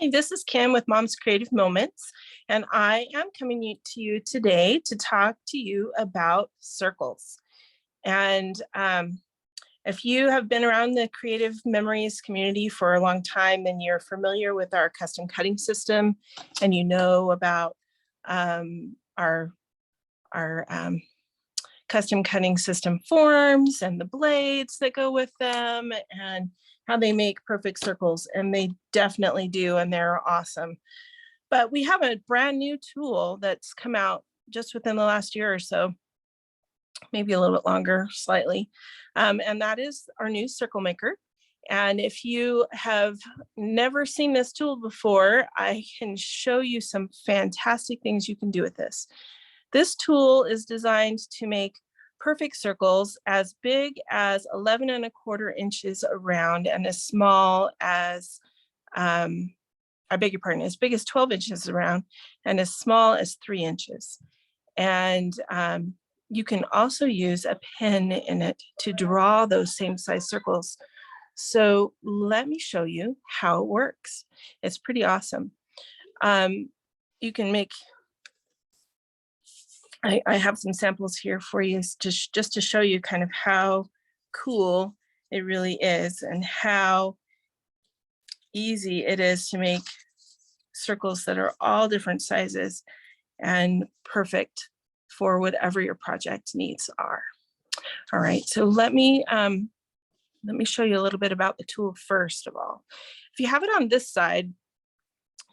Hi, this is Kim with Mom's Creative Moments, and I am coming to you today to talk to you about circles. And if you have been around the Creative Memories community for a long time, then you're familiar with our custom cutting system, and you know about our custom cutting system forms and the blades that go with them and how they make perfect circles, and they definitely do, and they're awesome. But we have a brand new tool that's come out just within the last year or so, maybe a little bit longer, slightly, and that is our new Circle Maker. And if you have never seen this tool before, I can show you some fantastic things you can do with this. This tool is designed to make perfect circles as big as 11¼ inches around and as small as, I beg your pardon, as big as 12 inches around and as small as 3 inches. And you can also use a pen in it to draw those same size circles. So let me show you how it works. It's pretty awesome. You can make, I have some samples here for you just to show you kind of how cool it really is and how easy it is to make circles that are all different sizes and perfect for whatever your project needs are. All right, so let me show you a little bit about the tool first of all. If you have it on this side,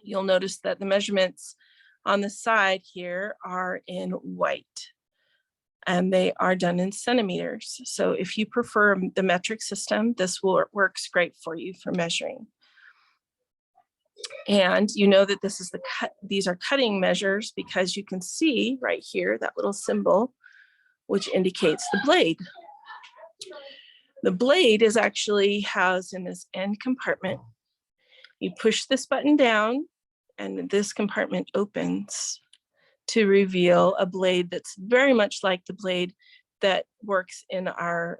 you'll notice that the measurements on the side here are in white, and they are done in centimeters. So if you prefer the metric system, this works great for you for measuring. And you know that this is these are cutting measures because you can see right here that little symbol which indicates the blade. The blade is actually housed in this end compartment. You push this button down and this compartment opens to reveal a blade that's very much like the blade that works in our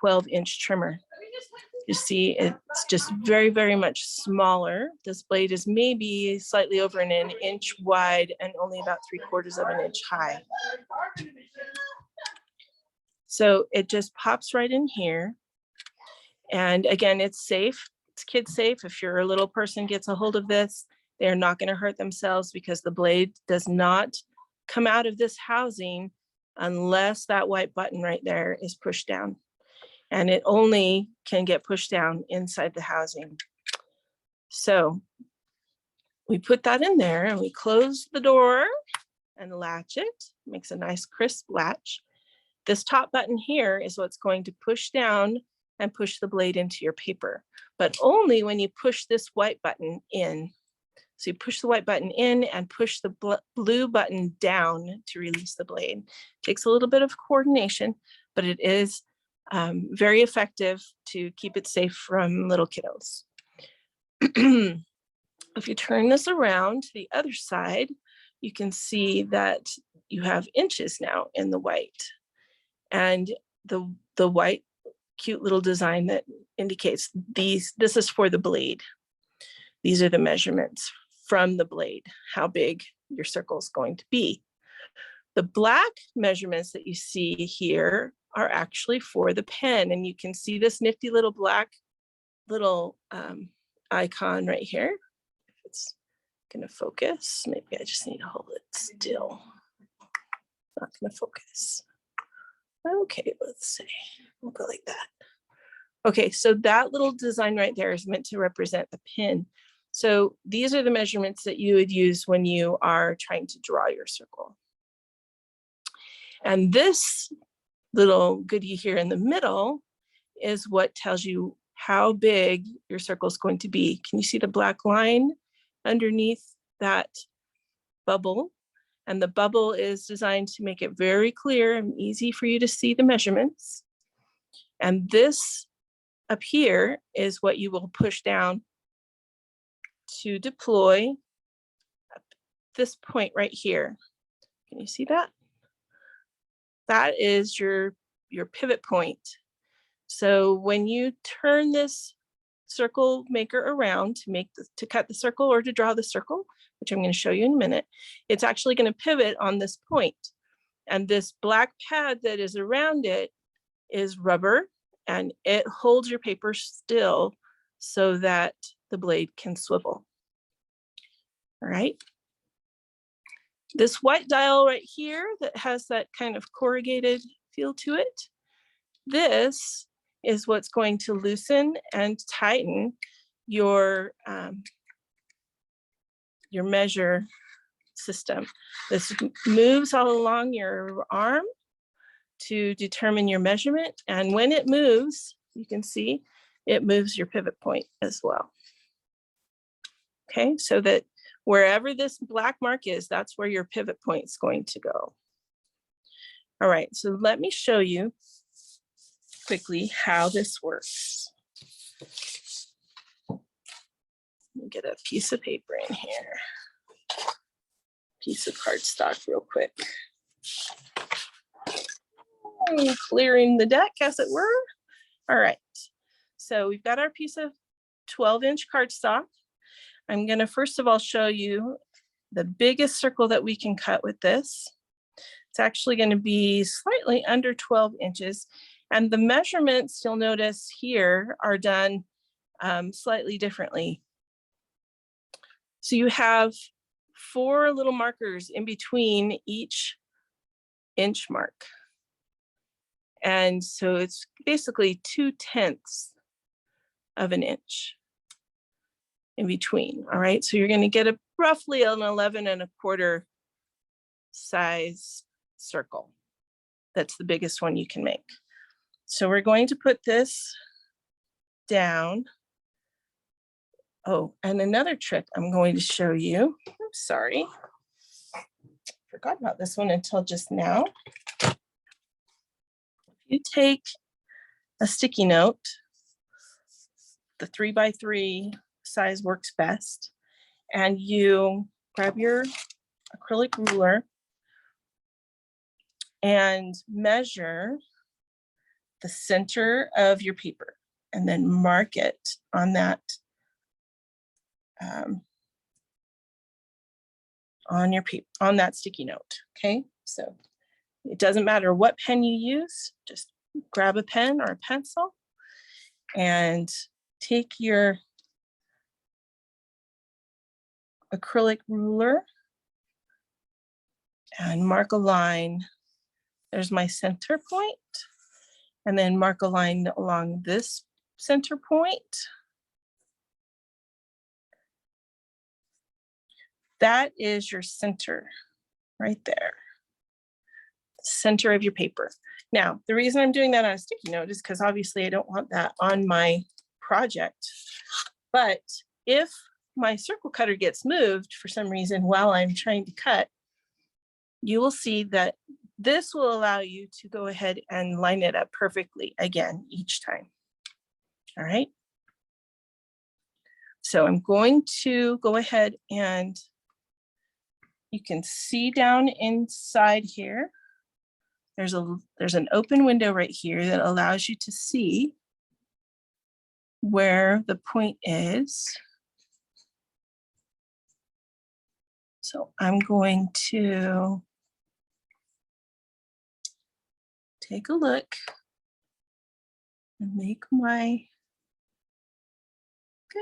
12-inch trimmer. You see, it's just very, very much smaller. This blade is maybe slightly over an inch wide and only about 3/4 of an inch high. So it just pops right in here. And again, it's safe. It's kid safe. If your little person gets a hold of this, they're not going to hurt themselves because the blade does not come out of this housing unless that white button right there is pushed down. And it only can get pushed down inside the housing. So we put that in there and we close the door and latch it. Makes a nice crisp latch. This top button here is what's going to push down and push the blade into your paper, but only when you push this white button in. So you push the white button in and push the blue button down to release the blade. Takes a little bit of coordination, but it is very effective to keep it safe from little kiddos. If you turn this around to the other side, you can see that you have inches now in the white. And the white cute little design that indicates this is for the blade. These are the measurements from the blade, how big your circle is going to be. The black measurements that you see here are actually for the pen, and you can see this nifty little black icon right here. If it's gonna focus, maybe I just need to hold it still. Not gonna focus. Okay, let's see. We'll go like that. Okay, so that little design right there is meant to represent the pin. So these are the measurements that you would use when you are trying to draw your circle. And this little goodie here in the middle is what tells you how big your circle is going to be. Can you see the black line underneath that bubble? And the bubble is designed to make it very clear and easy for you to see the measurements. And this up here is what you will push down to deploy this point right here. Can you see that? That is your pivot point. So when you turn this circle maker around to cut the circle or to draw the circle, which I'm going to show you in a minute, it's actually going to pivot on this point. And this black pad that is around it is rubber, and it holds your paper still so that the blade can swivel. All right. This white dial right here that has that kind of corrugated feel to it, this is what's going to loosen and tighten your measure system. This moves all along your arm to determine your measurement. And when it moves, you can see it moves your pivot point as well. Okay, so that wherever this black mark is, that's where your pivot point is going to go. All right, so let me show you quickly how this works. Let me get a piece of paper in here. Piece of cardstock real quick. Clearing the deck, as it were. All right, so we've got our piece of 12-inch cardstock. I'm gonna first of all show you the biggest circle that we can cut with this. It's actually gonna be slightly under 12 inches. And the measurements, you'll notice here, are done slightly differently. So you have 4 little markers in between each inch mark. And so it's basically 2/10 of an inch in between. All right, so you're going to get roughly an 11 1/4 size circle. That's the biggest one you can make. So we're going to put this down. Oh, and another trick I'm going to show you. I'm sorry. Forgot about this one until just now. You take a sticky note, the 3x3 size works best, and you grab your acrylic ruler and measure the center of your paper and then mark it on that on your paper, on that sticky note. Okay, so it doesn't matter what pen you use, just grab a pen or a pencil and take your acrylic ruler and mark a line. There's my center point, and then mark a line along this center point. That is your center right there. Center of your paper. Now, the reason I'm doing that on a sticky note is because obviously I don't want that on my project. But if my circle cutter gets moved for some reason while I'm trying to cut, you will see that this will allow you to go ahead and line it up perfectly again each time. All right. So I'm going to go ahead and you can see down inside here. There's an open window right here that allows you to see where the point is. So I'm going to take a look and get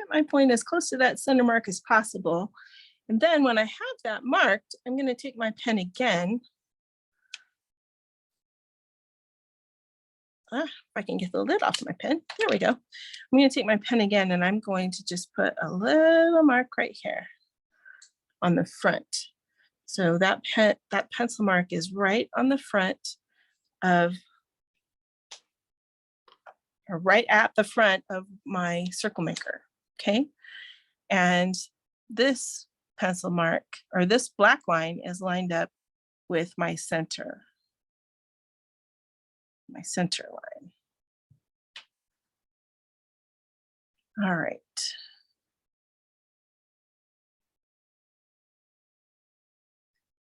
my point as close to that center mark as possible. And then when I have that marked, I'm going to take my pen again. If I can get the lid off my pen. There we go. I'm going to take my pen again and I'm going to just put a little mark right here on the front. So that pencil mark is right on the front of, or right at the front of my circle maker. Okay. And this pencil mark, or this black line, is lined up with my center line. All right.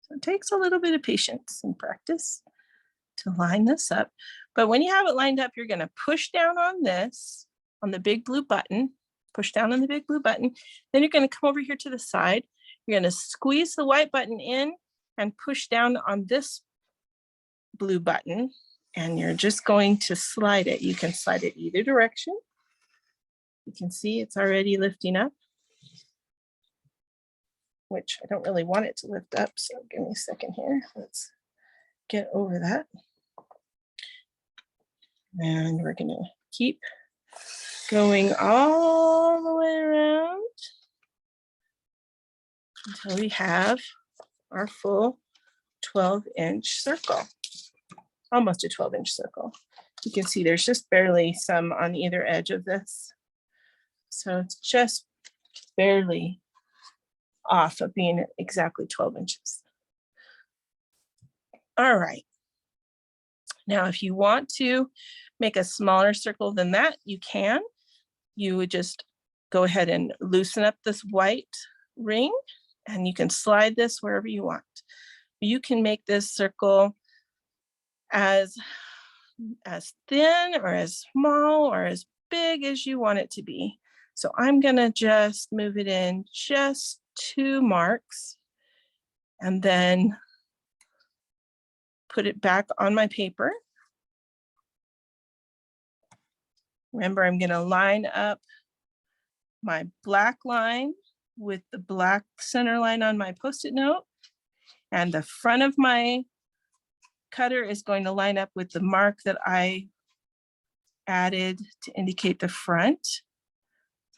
So it takes a little bit of patience and practice to line this up. But when you have it lined up, you're going to push down on this on the big blue button, push down on the big blue button. Then you're going to come over here to the side. You're going to squeeze the white button in and push down on this blue button. And you're just going to slide it. You can slide it either direction. You can see it's already lifting up, which I don't really want it to lift up. So give me a second here. Let's get over that. And we're going to keep going all the way around until we have our full 12-inch circle, almost a 12-inch circle. You can see there's just barely some on either edge of this. So it's just barely off of being exactly 12 inches. All right. Now, if you want to make a smaller circle than that, you can. You would just go ahead and loosen up this white ring, and you can slide this wherever you want. You can make this circle as thin or as small or as big as you want it to be. So I'm gonna just move it in just 2 marks and then put it back on my paper. Remember, I'm gonna line up my black line with the black center line on my Post-it note, and the front of my cutter is going to line up with the mark that I added to indicate the front.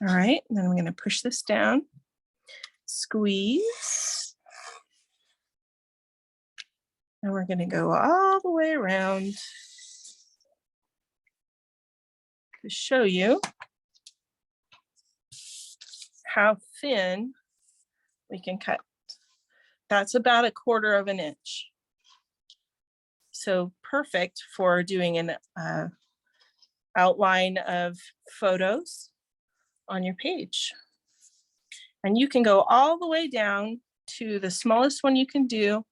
All right, and then I'm gonna push this down, squeeze, and we're gonna go all the way around to show you how thin we can cut. That's about 1/4 of an inch. So perfect for doing an outline of photos on your page. And you can go all the way down to the smallest one you can do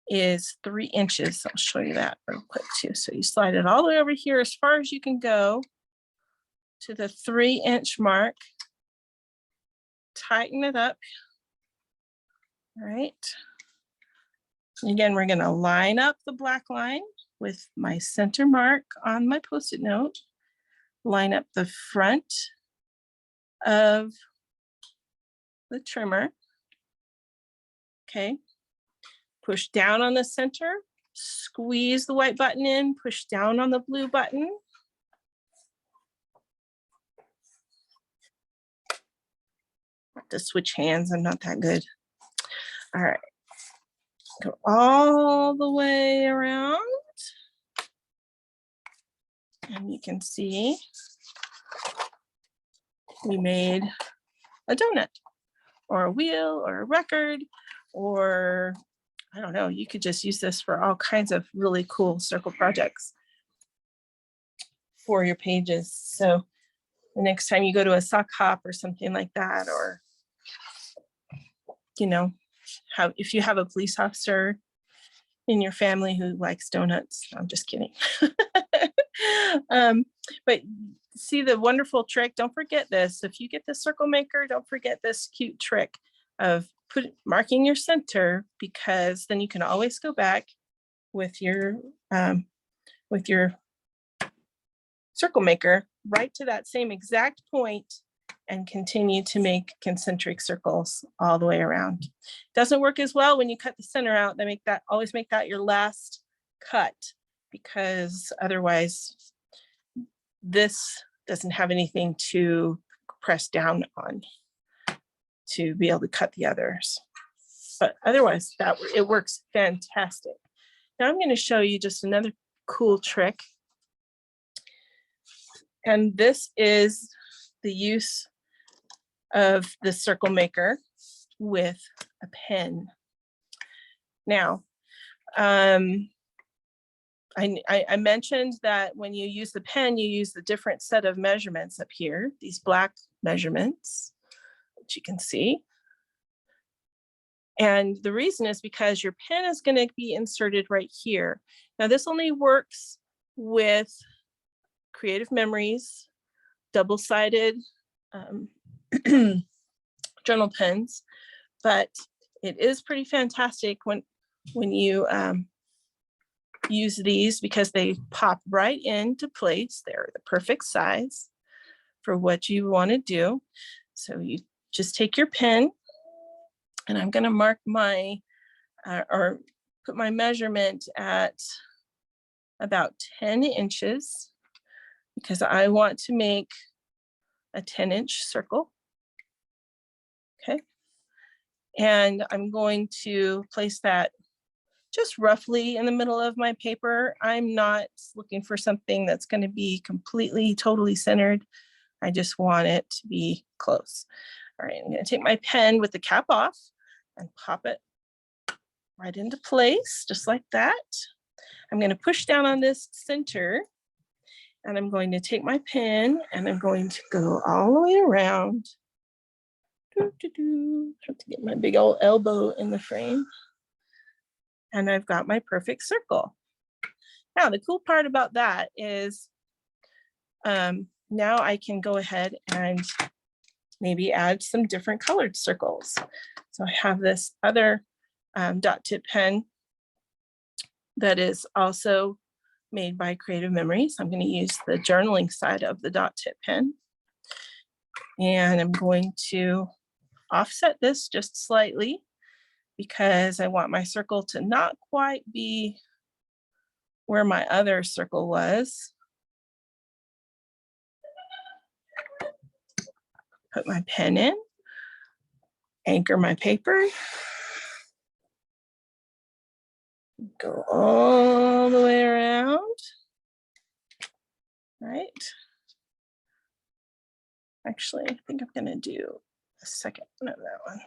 is 3 inches. I'll show you that real quick too. So you slide it all the way over here as far as you can go to the 3-inch mark. Tighten it up. All right. Again, we're going to line up the black line with my center mark on my Post-it note. Line up the front of the trimmer. Okay. Push down on the center, squeeze the white button in, push down on the blue button. I have to switch hands, I'm not that good. All right. Go all the way around. And you can see we made a donut or a wheel or a record, or I don't know, you could just use this for all kinds of really cool circle projects for your pages. So the next time you go to a sock hop or something like that, or, you know, if you have a police officer in your family who likes donuts, I'm just kidding. But see the wonderful trick, don't forget this. If you get the circle maker, don't forget this cute trick of marking your center, because then you can always go back with your circle maker right to that same exact point and continue to make concentric circles all the way around. Doesn't work as well when you cut the center out. They always make that your last cut, because otherwise this doesn't have anything to press down on to be able to cut the others. But otherwise it works fantastic. Now I'm going to show you just another cool trick. And this is the use of the circle maker with a pen. Now, I mentioned that when you use the pen, you use the different set of measurements up here, these black measurements, which you can see. And the reason is because your pen is going to be inserted right here. Now, this only works with Creative Memories double-sided journal pens, but it is pretty fantastic when you use these because they pop right into place. They're the perfect size for what you want to do. So you just take your pen, and I'm going to mark my or put my measurement at about 10 inches because I want to make a 10-inch circle. Okay. And I'm going to place that just roughly in the middle of my paper. I'm not looking for something that's going to be completely, totally centered. I just want it to be close. All right, I'm going to take my pen with the cap off and pop it right into place, just like that. I'm going to push down on this center, and I'm going to take my pen and I'm going to go all the way around. Have to get my big old elbow in the frame. And I've got my perfect circle. Now, the cool part about that is now I can go ahead and maybe add some different colored circles. So I have this other dot tip pen that is also made by Creative Memories. I'm going to use the journaling side of the dot tip pen. And I'm going to offset this just slightly because I want my circle to not quite be where my other circle was. Put my pen in, anchor my paper, go all the way around, right? Actually, I think I'm gonna do a second one of that one.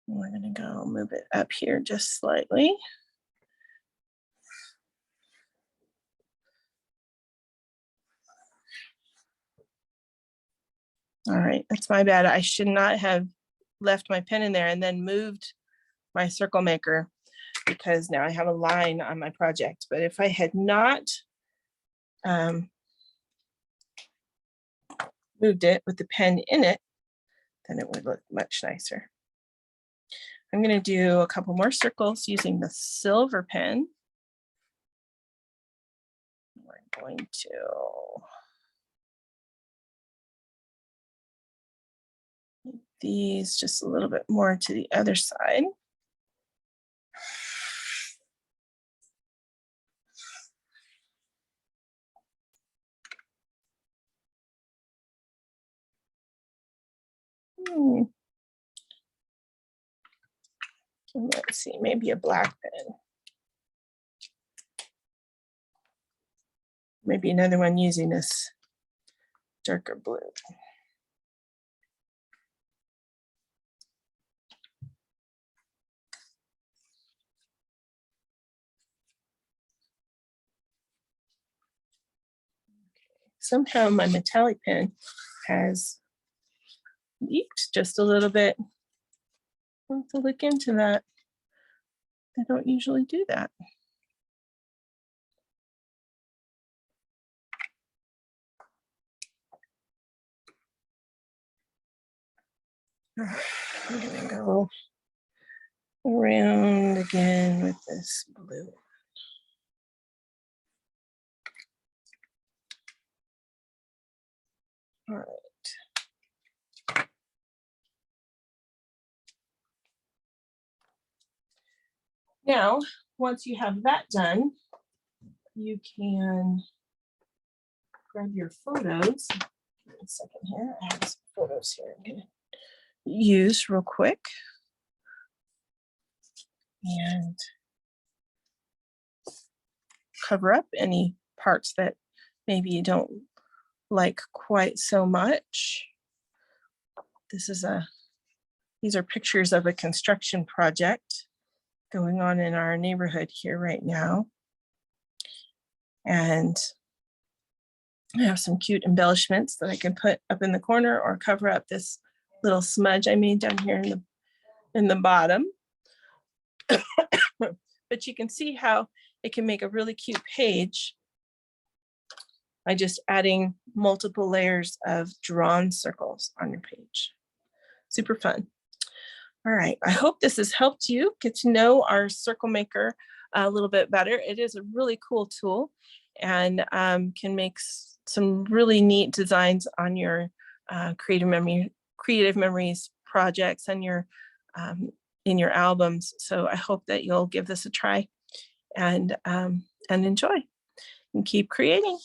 We're gonna go move it up here just slightly. All right, that's my bad. I should not have left my pen in there and then moved my circle maker because now I have a line on my project. But if I had not moved it with the pen in it, then it would look much nicer. I'm going to do a couple more circles using the silver pen. We're going to make these just a little bit more to the other side. Let's see, maybe a black pen. Maybe another one using this darker blue. Somehow my metallic pen has leaked just a little bit. I'll have to look into that. I don't usually do that. I'm gonna go around again with this blue. All right. Now, once you have that done, you can grab your photos. Wait a second here. I have some photos here I'm gonna use real quick. And cover up any parts that maybe you don't like quite so much. These are pictures of a construction project going on in our neighborhood here right now. And I have some cute embellishments that I can put up in the corner or cover up this little smudge I made down here in the bottom. But you can see how it can make a really cute page by just adding multiple layers of drawn circles on your page. Super fun. All right, I hope this has helped you get to know our Circle Maker a little bit better. It is a really cool tool and can make some really neat designs on your creative memories projects and your in your albums. So I hope that you'll give this a try and enjoy and keep creating.